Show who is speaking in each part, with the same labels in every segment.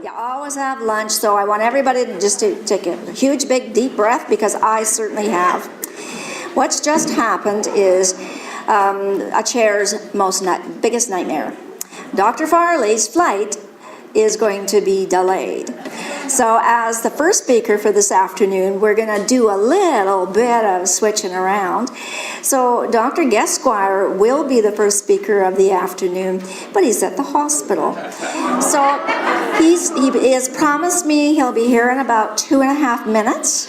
Speaker 1: You always have lunch, so I want everybody to take a huge, big, deep breath, because I certainly have. What's just happened is a chair's biggest nightmare. Dr. Farley's flight is going to be delayed. So as the first speaker for this afternoon, we're going to do a little bit of switching around. So Dr. Ghesquiere will be the first speaker of the afternoon, but he's at the hospital. So he has promised me he'll be here in about 2.5 minutes.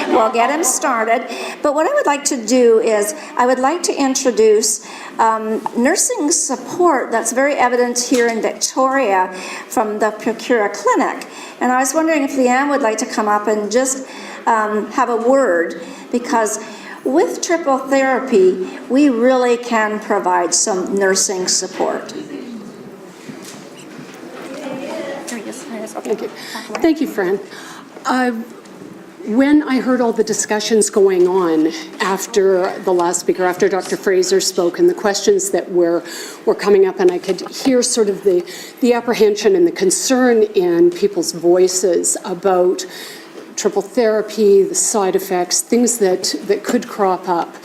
Speaker 1: We'll get him started. But what I would like to do is I would like to introduce nursing support that's very evident here in Victoria from the Percuro Clinic. And I was wondering if Leanne would like to come up and just have a word, because with triple therapy, we really can provide some nursing support.
Speaker 2: Thank you. Thank you, Fran. When I heard all the discussions going on after the last speaker, after Dr. Fraser spoke, and the questions that were coming up, and I could hear sort of the apprehension and the concern in people's voices about triple therapy, the side effects, things that could crop up.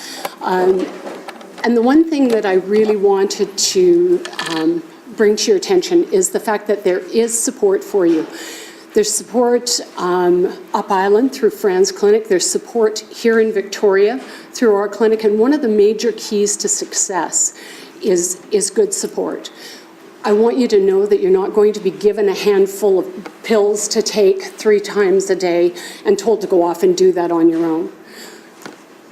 Speaker 2: And the one thing that I really wanted to bring to your attention is the fact that there is support for you. There's support up island through Fran's clinic. There's support here in Victoria through our clinic. And one of the major keys to success is good support. I want you to know that you're not going to be given a handful of pills to take 3 times a day and told to go off and do that on your own.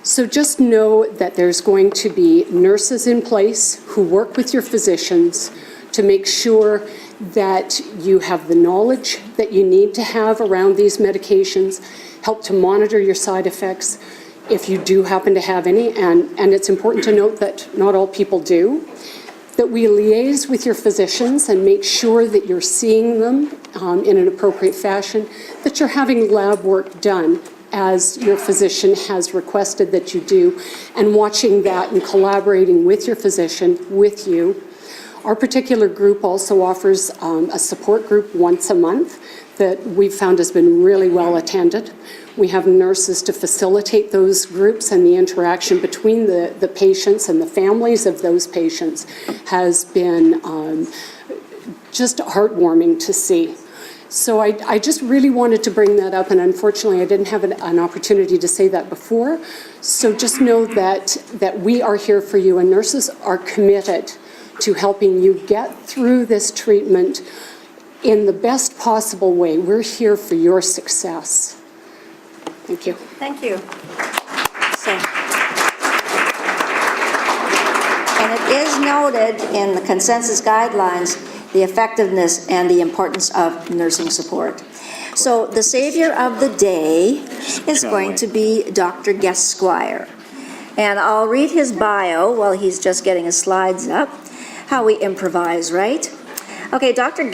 Speaker 2: So just know that there's going to be nurses in place who work with your physicians to make sure that you have the knowledge that you need to have around these medications, help to monitor your side effects if you do happen to have any, and it's important to note that not all people do, that we liaise with your physicians and make sure that you're seeing them in an appropriate fashion, that you're having lab work done as your physician has requested that you do, and watching that and collaborating with your physician, with you. Our particular group also offers a support group once a month that we've found has been really well attended. We have nurses to facilitate those groups, and the interaction between the patients and the families of those patients has been just heartwarming to see. So I just really wanted to bring that up, and unfortunately I didn't have an opportunity to say that before. So just know that we are here for you, and nurses are committed to helping you get through this treatment in the best possible way. We're here for your success. Thank you.
Speaker 1: Thank you. And it is noted in the consensus guidelines the effectiveness and the importance of nursing support. So the savior of the day is going to be Dr. Ghesquiere. And I'll read his bio while he's just getting his slides up. How we improvise, right? Okay, Dr.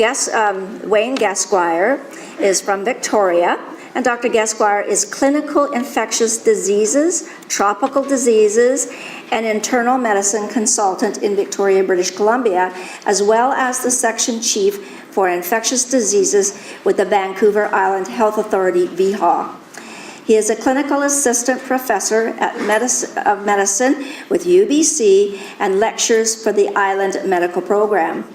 Speaker 1: Wayne Ghesquiere is from Victoria, and Dr. Ghesquiere is Clinical Infectious Diseases, Tropical Diseases, and Internal Medicine Consultant in Victoria, British Columbia, as well as the Section Chief for Infectious Diseases with the Vancouver Island Health Authority, VHA. He is a clinical assistant professor of medicine with UBC and lectures for the Island Medical Program.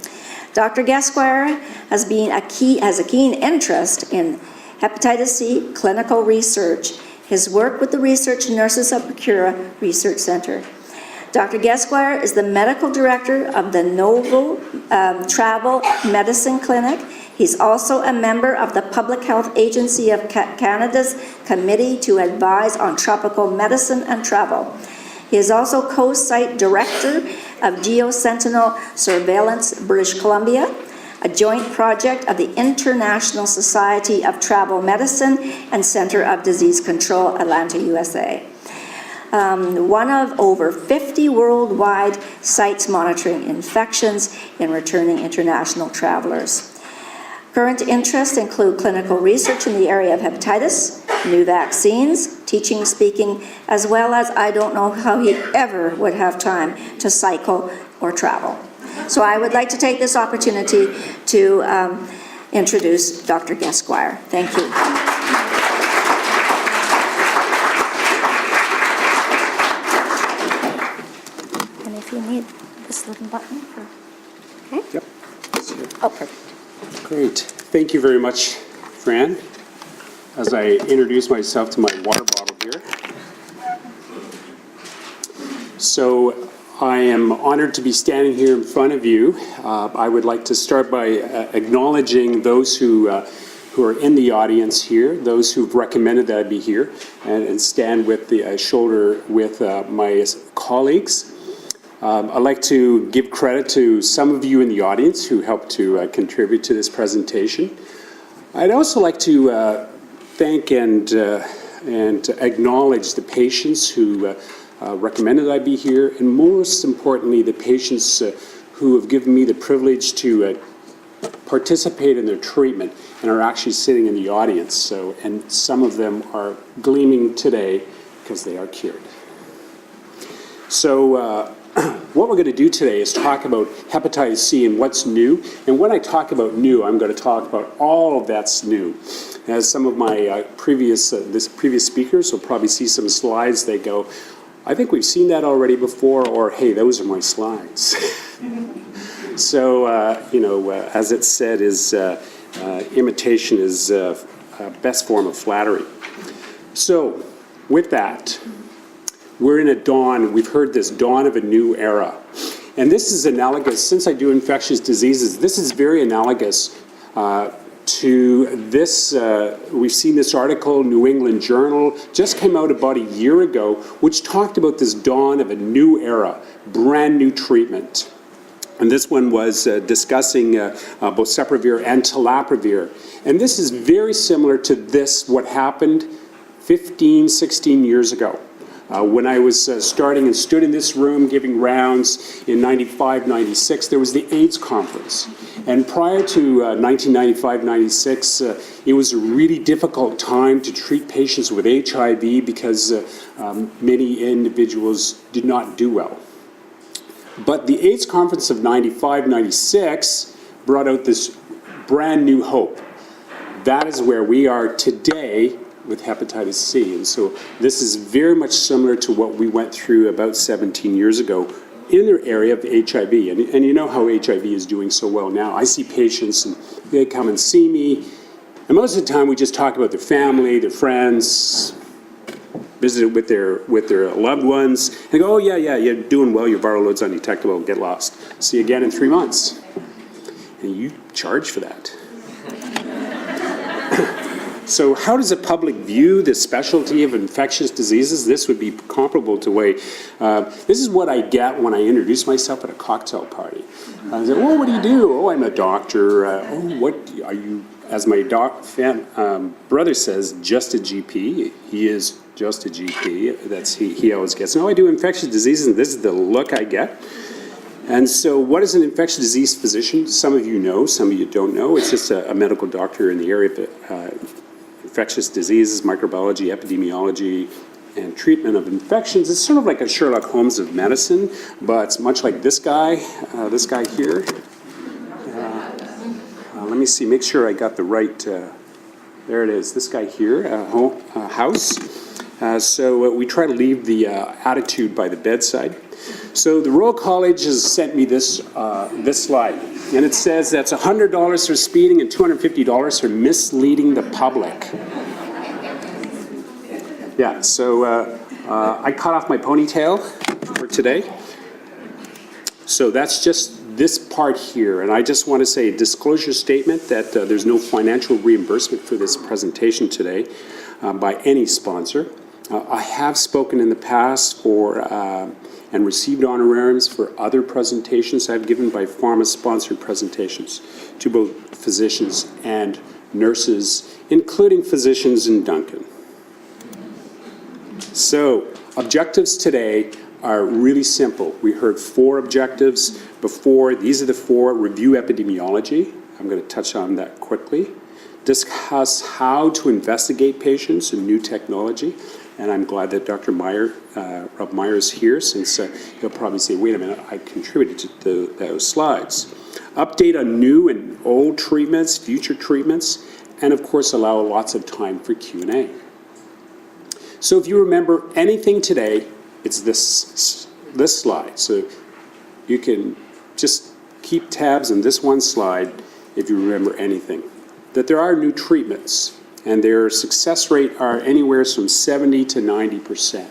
Speaker 1: Dr. Ghesquiere has a keen interest in hepatitis C clinical research. His work with the research nurses of Percuro Research Center. Dr. Ghesquiere is the medical director of the Novo Travel Medicine Clinic. He's also a member of the Public Health Agency of Canada's Committee to Advise on Tropical Medicine and Travel. He is also co-site director of Geosentinel Surveillance, British Columbia, a joint project of the International Society of Travel Medicine and Center of Disease Control, Atlanta, USA. One of over 50 worldwide sites monitoring infections in returning international travelers. Current interests include clinical research in the area of hepatitis, new vaccines, teaching, speaking, as well as I don't know how he ever would have time to cycle or travel. So I would like to take this opportunity to introduce Dr. Ghesquiere. Thank you. And if you need this little button for, okay?
Speaker 3: Yep.
Speaker 1: Oh, perfect.
Speaker 3: Great. Thank you very much, Fran. As I introduce myself to my water bottle here. So I am honored to be standing here in front of you. I would like to start by acknowledging those who are in the audience here, those who've recommended that I be here, and stand with the shoulder with my colleagues. I'd like to give credit to some of you in the audience who helped to contribute to this presentation. I'd also like to thank and acknowledge the patients who recommended I be here, and most importantly, the patients who have given me the privilege to participate in their treatment and are actually sitting in the audience. So, and some of them are gleaming today because they are cured. So, what we're going to do today is talk about hepatitis C and what's new. And when I talk about new, I'm going to talk about all of that's new. As some of my previous speakers will probably see some slides, they go, I think we've seen that already before, or hey, those are my slides. So, as it said, imitation is best form of flattery. So, with that, we're in a dawn, we've heard this dawn of a new era. And this is analogous, since I do infectious diseases, this is very analogous to this, we've seen this article, New England Journal, just came out about a year ago, which talked about this dawn of a new era, brand new treatment. And this one was discussing boceprevir and telaprevir. And this is very similar to this, what happened 15, 16 years ago. When I was starting and stood in this room giving rounds in 95, 96, there was the AIDS conference. And prior to 1995, 96, it was a really difficult time to treat patients with HIV because many individuals did not do well. But the AIDS conference of 95, 96 brought out this brand new hope. That is where we are today with hepatitis C. And so this is very much similar to what we went through about 17 years ago in the area of HIV. And you know how HIV is doing so well now. I see patients and they come and see me. And most of the time we just talk about their family, their friends, visit with their loved ones, and go, oh yeah, you're doing well, your viral load's undetectable, get lost. See you again in 3 months. And you charge for that. So how does the public view the specialty of infectious diseases? This would be comparable to way, this is what I get when I introduce myself at a cocktail party. I say, oh, what do you do? Oh, I'm a doctor. Oh, what are you, as my brother says, just a GP. He is just a GP. That's he always gets. No, I do infectious diseases, and this is the look I get. And so what is an infectious disease physician? Some of you know, some of you don't know. It's just a medical doctor in the area of infectious diseases, microbiology, epidemiology, and treatment of infections. It's sort of like a Sherlock Holmes of medicine, but it's much like this guy here. Let me see, make sure I got the right, there it is, this guy here, House. So we try to leave the attitude by the bedside. So the Royal College has sent me this slide, and it says that's $100 for speeding and $250 for misleading the public. Yeah, so I cut off my ponytail for today. So that's just this part here, and I just want to say a disclosure statement that there's no financial reimbursement for this presentation today by any sponsor. I have spoken in the past for and received honorariums for other presentations I've given by pharma-sponsored presentations to both physicians and nurses, including physicians in Duncan. So, objectives today are really simple. We heard 4 objectives before. These are the 4. Review epidemiology. I'm going to touch on that quickly. Discuss how to investigate patients and new technology. And I'm glad that Dr. Rob Meyer is here, since he'll probably say, wait a minute, I contributed to those slides. update on new and old treatments, future treatments, and of course allow lots of time for Q&A. So if you remember anything today, it's this slide. So you can just keep tabs on this one slide if you remember anything. That there are new treatments, and their success rate are anywhere from 70 to 90%.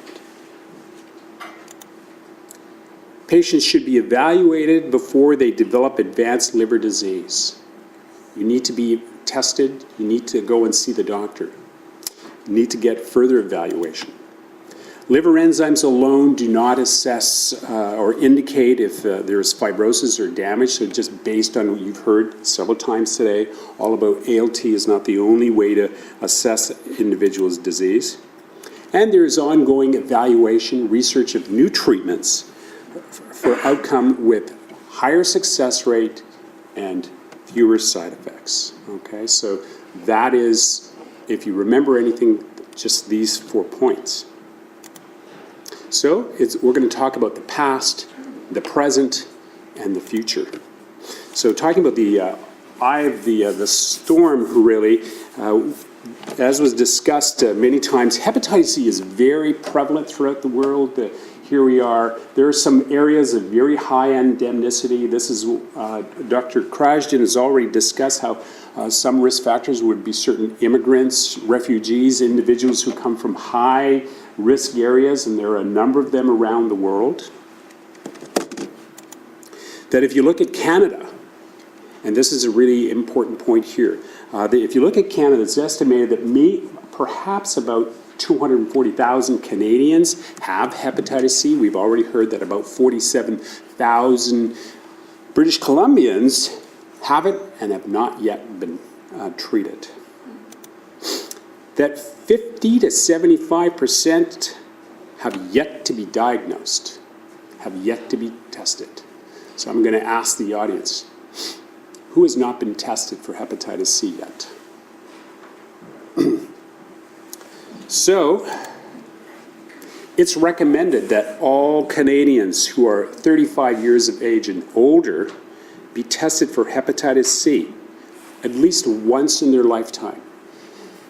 Speaker 3: Patients should be evaluated before they develop advanced liver disease. You need to be tested. You need to go and see the doctor. You need to get further evaluation. Liver enzymes alone do not assess or indicate if there's fibrosis or damage, so just based on what you've heard several times today, all about ALT is not the only way to assess individuals' disease. And there is ongoing evaluation, research of new treatments for outcome with higher success rate and fewer side effects. Okay, so that is, if you remember anything, just these 4 points. So we're going to talk about the past, the present, and the future. So talking about the eye of the storm, really, as was discussed many times, hepatitis C is very prevalent throughout the world. Here we are. There are some areas of very high endemicity. This is, Dr. Krajden has already discussed how some risk factors would be certain immigrants, refugees, individuals who come from high risk areas, and there are a number of them around the world. That if you look at Canada, and this is a really important point here, that if you look at Canada, it's estimated that perhaps about 240,000 Canadians have hepatitis C. We've already heard that about 47,000 British Columbians have it and have not yet been treated. That 50 to 75% have yet to be diagnosed, have yet to be tested. So I'm going to ask the audience, who has not been tested for hepatitis C yet? So, it's recommended that all Canadians who are 35 years of age and older be tested for hepatitis C at least once in their lifetime.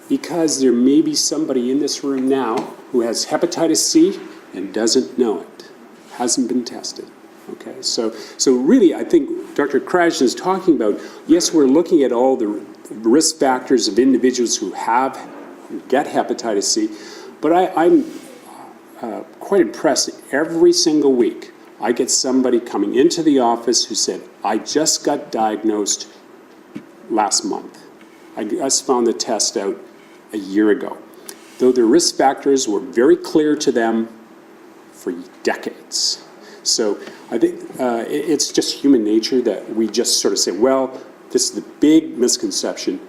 Speaker 3: Because there may be somebody in this room now who has hepatitis C and doesn't know it, hasn't been tested. Okay, so really I think Dr. Krajden is talking about, yes, we're looking at all the risk factors of individuals who get hepatitis C, but I'm quite impressed. Every single week I get somebody coming into the office who said, I just got diagnosed last month. I just found the test out a year ago. Though the risk factors were very clear to them for decades. So I think it's just human nature that we just sort of say, well, this is the big misconception.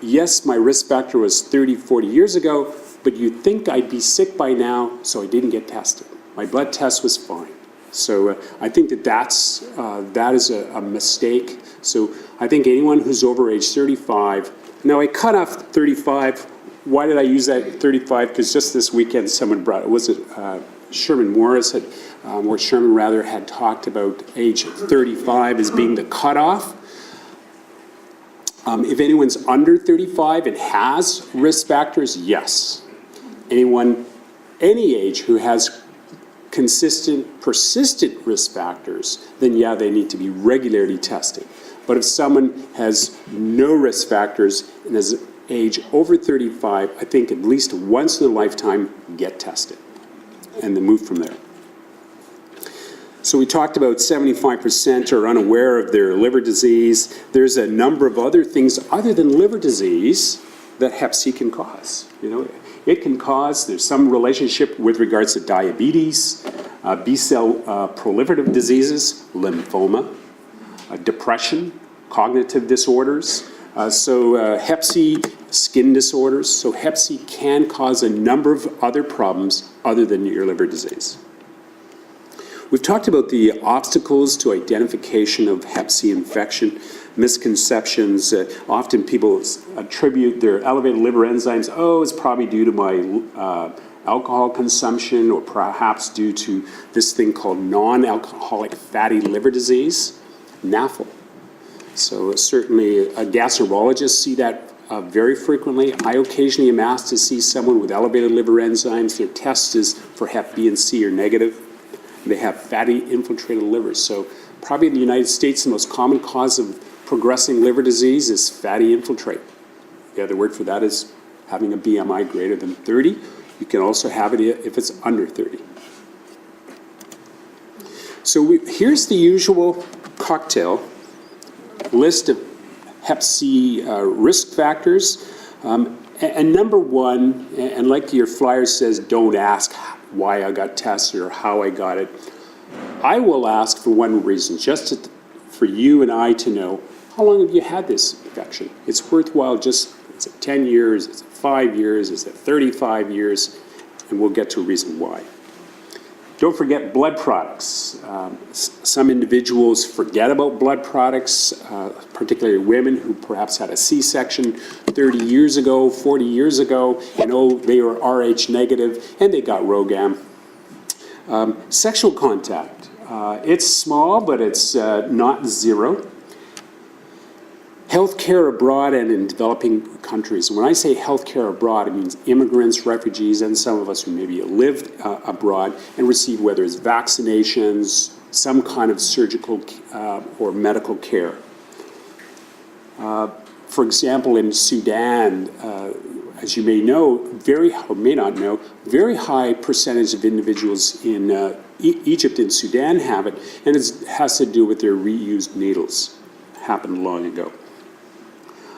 Speaker 3: Yes, my risk factor was 30, 40 years ago, but you'd think I'd be sick by now, so I didn't get tested. My blood test was fine. So I think that is a mistake. So I think anyone who's over age 35, now I cut off 35. Why did I use that 35? Because just this weekend someone Sherman Morris had talked about age 35 as being the cutoff. If anyone's under 35 and has risk factors, yes. Anyone, any age who has consistent, persistent risk factors, then yeah, they need to be regularly tested. But if someone has no risk factors and is age over 35, I think at least once in a lifetime, get tested and then move from there. So we talked about 75% are unaware of their liver disease. There's a number of other things other than liver disease that hep C can cause. It can cause, there's some relationship with regards to diabetes, B-cell proliferative diseases, lymphoma, depression, cognitive disorders, hep C, skin disorders. So hep C can cause a number of other problems other than your liver disease. We've talked about the obstacles to identification of hep C infection, misconceptions. Often people attribute their elevated liver enzymes, it's probably due to my alcohol consumption or perhaps due to this thing called non-alcoholic fatty liver disease, NAFL. So certainly gastroenterologists see that very frequently. I occasionally am asked to see someone with elevated liver enzymes. Their test is for Hep B and C are negative. They have fatty infiltrated livers. So probably in the United States, the most common cause of progressing liver disease is fatty infiltrate. The other word for that is having a BMI greater than 30. You can also have it if it's under 30. So here's the usual cocktail list of Hep C risk factors. And number one, and like your flyer says, don't ask why I got tested or how I got it. I will ask for one reason, just for you and I to know, how long have you had this infection? It's worthwhile just, is it 10 years, is it 5 years, is it 35 years? And we'll get to a reason why. Don't forget blood products. Some individuals forget about blood products, particularly women who perhaps had a C-section 30 years ago, 40 years ago, and oh, they were Rh negative, and they got ROGAM. Sexual contact. It's small, but it's not zero. Healthcare abroad and in developing countries. When I say healthcare abroad, it means immigrants, refugees, and some of us who maybe lived abroad and received whether it's vaccinations, some kind of surgical or medical care. For example, in Sudan, as you may know, or may not know, very high percentage of individuals in Egypt and Sudan have it, and it has to do with their reused needles. Happened long ago.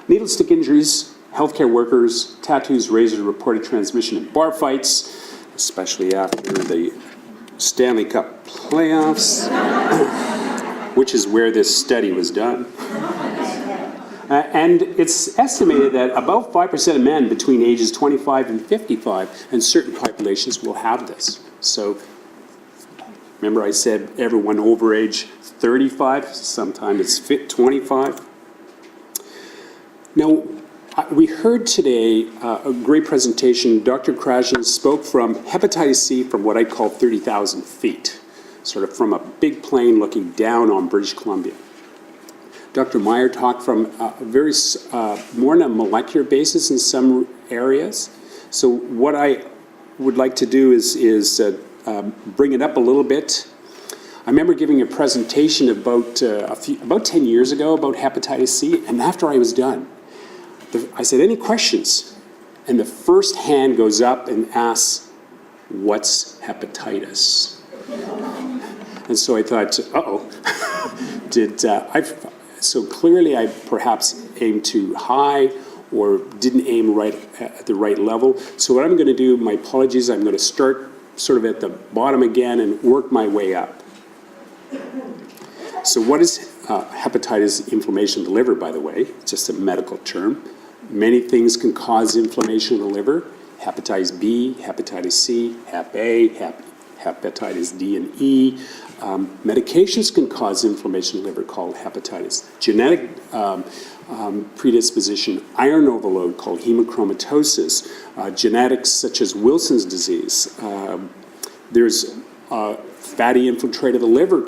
Speaker 3: Needle stick injuries, healthcare workers, tattoos, razors, reported transmission in bar fights, especially after the Stanley Cup playoffs, which is where this study was done. And it's estimated that about 5% of men between ages 25 and 55 and certain populations will have this. So remember I said everyone over age 35, sometimes it's 25. Now, we heard today a great presentation. Dr. Krashen spoke from hepatitis C from what I call 30,000 feet, sort of from a big plane looking down on British Columbia. Dr. Meyer talked from very more on a molecular basis in some areas. So what I would like to do is bring it up a little bit. I remember giving a presentation about 10 years ago about hepatitis C, and after I was done, I said, any questions? And the first hand goes up and asks, what's hepatitis? And so I thought, uh-oh, so clearly I perhaps aimed too high or didn't aim right at the right level. So what I'm going to do, my apologies, I'm going to start sort of at the bottom again and work my way up. So what is hepatitis? Inflammation of the liver, by the way. It's just a medical term. Many things can cause inflammation of the liver. Hepatitis B, hepatitis C, Hep A, hepatitis D and E. Medications can cause inflammation of the liver called hepatitis. Genetic predisposition, iron overload called hemochromatosis. Genetics such as Wilson's disease. There's fatty infiltrate of the liver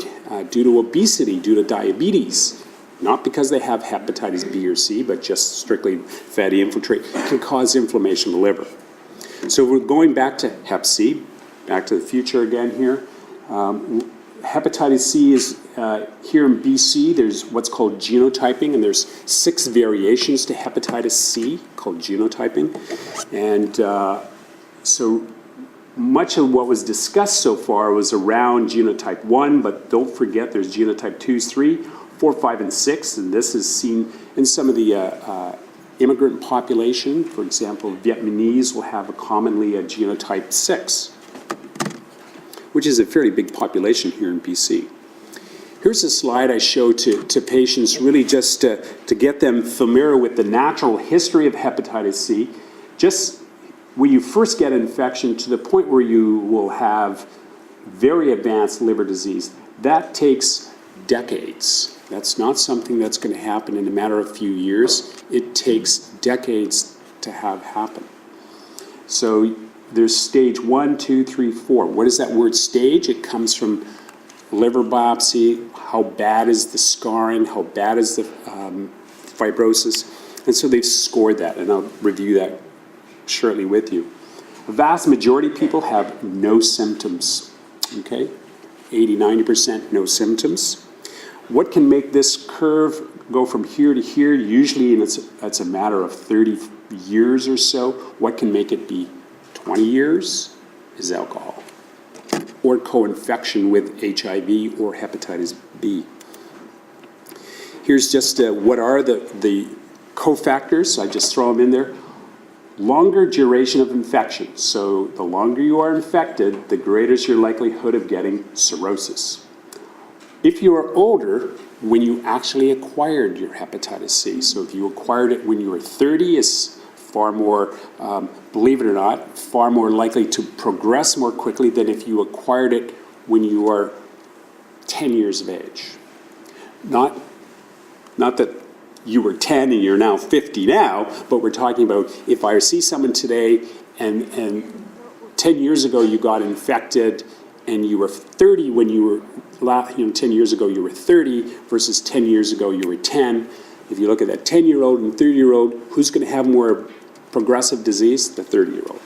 Speaker 3: due to obesity, due to diabetes. Not because they have hepatitis B or C, but just strictly fatty infiltrate, can cause inflammation of the liver. So we're going back to Hep C, back to the future again here. Hepatitis C is here in BC, there's what's called genotyping, and there's 6 variations to hepatitis C called genotyping. And so much of what was discussed so far was around genotype 1, but don't forget there's genotype 2, 3, 4, 5, and 6, and this is seen in some of the immigrant population. For example, Vietnamese will have commonly a genotype 6, which is a fairly big population here in BC. Here's a slide I show to patients really just to get them familiar with the natural history of hepatitis C. Just when you first get an infection to the point where you will have very advanced liver disease, that takes decades. That's not something that's going to happen in a matter of a few years. It takes decades to have happen. So there's stage 1, 2, 3, 4. What is that word stage? It comes from liver biopsy, how bad is the scarring, how bad is the fibrosis. And so they've scored that, and I'll review that shortly with you. A vast majority of people have no symptoms, okay? 80, 90% no symptoms. What can make this curve go from here to here? Usually, and it's a matter of 30 years or so. What can make it be 20 years is alcohol or co-infection with HIV or hepatitis B. Here's just what are the cofactors. I just throw them in there. Longer duration of infection. So the longer you are infected, the greater is your likelihood of getting cirrhosis. If you are older, when you actually acquired your hepatitis C, so if you acquired it when you were 30, is far more, believe it or not, far more likely to progress more quickly than if you acquired it when you are 10 years of age. Not that you were 10 and you're now 50 now, but we're talking about if I see someone today and 10 years ago you got infected and you were 30 when you were, 10 years ago you were 30 versus 10 years ago you were 10. If you look at that 10-year-old and 30-year-old, who's going to have more progressive disease? The 30-year-old.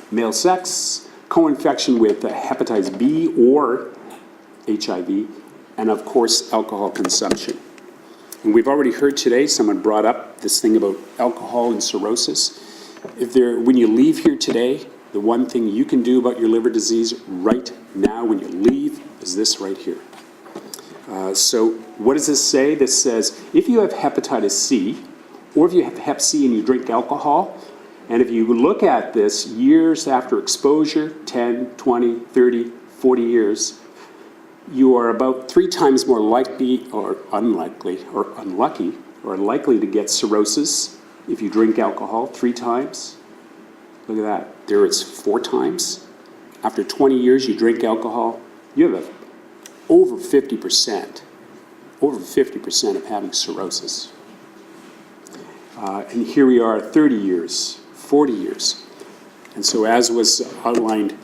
Speaker 3: Male sex, co-infection with hepatitis B or HIV, and of course alcohol consumption. And we've already heard today, someone brought up this thing about alcohol and cirrhosis. When you leave here today, the one thing you can do about your liver disease right now when you leave is this right here. So what does this say? This says if you have hepatitis C, or if you have hep C and you drink alcohol, and if you look at this years after exposure, 10, 20, 30, 40 years, you are about 3 times more likely or unlikely or unlucky or likely to get cirrhosis if you drink alcohol 3 times. Look at that. There it's 4 times. After 20 years you drink alcohol, you have over 50% of having cirrhosis. And here we are 30 years, 40 years. And so as was outlined,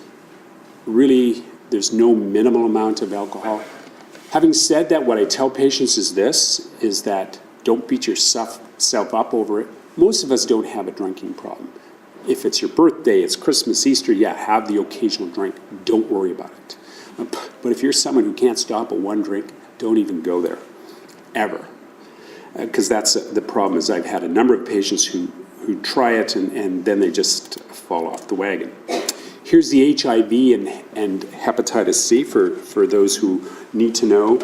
Speaker 3: really there's no minimal amount of alcohol. Having said that, what I tell patients is this, is that don't beat yourself up over it. Most of us don't have a drinking problem. If it's your birthday, it's Christmas, Easter, yeah, have the occasional drink. Don't worry about it. But if you're someone who can't stop at 1 drink, don't even go there, ever. Because that's the problem, is I've had a number of patients who try it and then they just fall off the wagon. Here's the HIV and hepatitis C for those who need to know.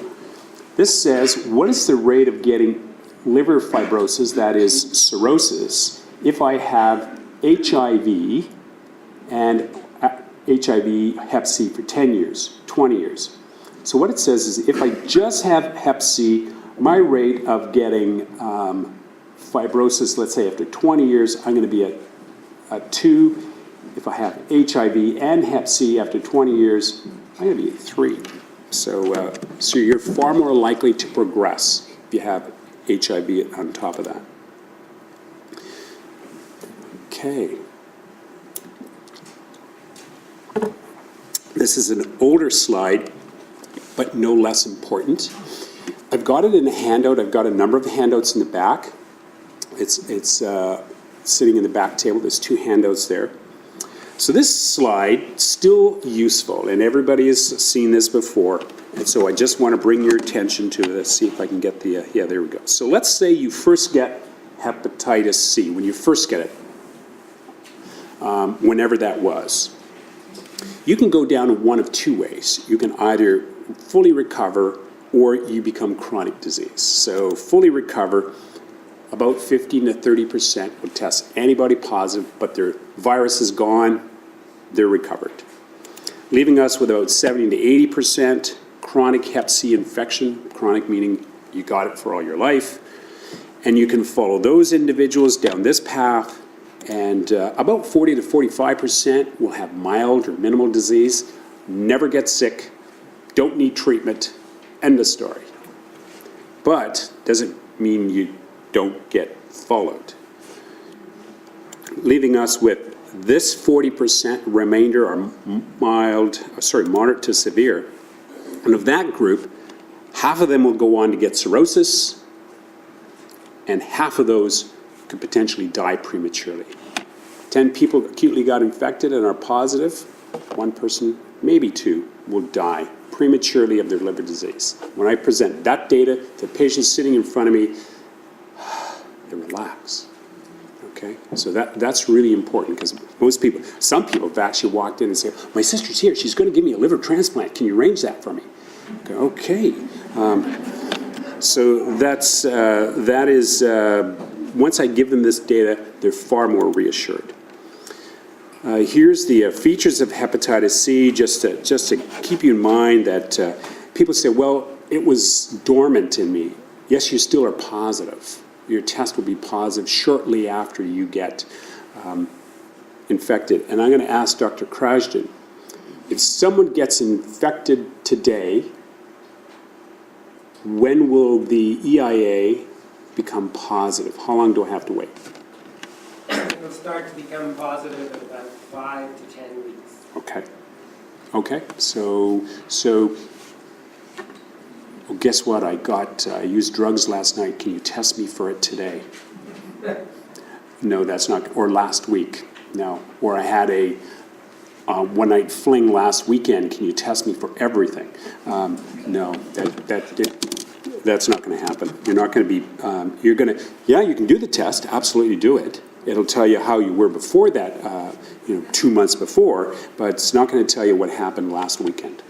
Speaker 3: This says, what is the rate of getting liver fibrosis, that is cirrhosis, if I have HIV and HIV hep C for 10 years, 20 years. So what it says is if I just have hep C, my rate of getting fibrosis, let's say after 20 years, I'm going to be at 2. If I have HIV and hep C after 20 years, I'm going to be at 3. So you're far more likely to progress if you have HIV on top of that. Okay. This is an older slide, but no less important. I've got it in a handout. I've got a number of handouts in the back. It's sitting in the back table. There's 2 handouts there. So this slide, still useful, and everybody has seen this before. And so I just want to bring your attention to this, see if I can get the, yeah, there we go. So let's say you first get hepatitis C, when you first get it, whenever that was. You can go down in one of 2 ways. You can either fully recover or you become chronic disease. So fully recover, about 15 to 30% would test antibody positive, but their virus is gone, they're recovered. Leaving us with about 70 to 80% chronic hep C infection, chronic meaning you got it for all your life, and you can follow those individuals down this path, and about 40 to 45% will have mild or minimal disease, never get sick, don't need treatment, end of story. But doesn't mean you don't get followed. Leaving us with This 40% remainder are moderate to severe. And of that group, half of them will go on to get cirrhosis, and half of those could potentially die prematurely. 10 people acutely got infected and are positive. 1 person, maybe 2, will die prematurely of their liver disease. When I present that data to patients sitting in front of me, they relax. Okay, so that's really important, because some people have actually walked in and said, my sister's here, she's going to give me a liver transplant, can you arrange that for me? Okay, so that is, once I give them this data, they're far more reassured. Here's the features of hepatitis C, just to keep you in mind that people say, well, it was dormant in me. Yes, you still are positive. Your test will be positive shortly after you get infected. And I'm going to ask Dr. Krajden, if someone gets infected today, when will the EIA become positive? How long do I have to wait?
Speaker 4: It'll start to become positive in about 5 to 10 weeks.
Speaker 3: Okay. Okay. So well, guess what? I used drugs last night. Can you test me for it today? No, that's not. Or last week. No. Or I had a one-night fling last weekend. Can you test me for everything? No. That's not going to happen. You're not going to be. You're going to. Yeah, you can do the test. Absolutely do it. It'll tell you how you were before that. 2 months before, but it's not going to tell you what happened last weekend.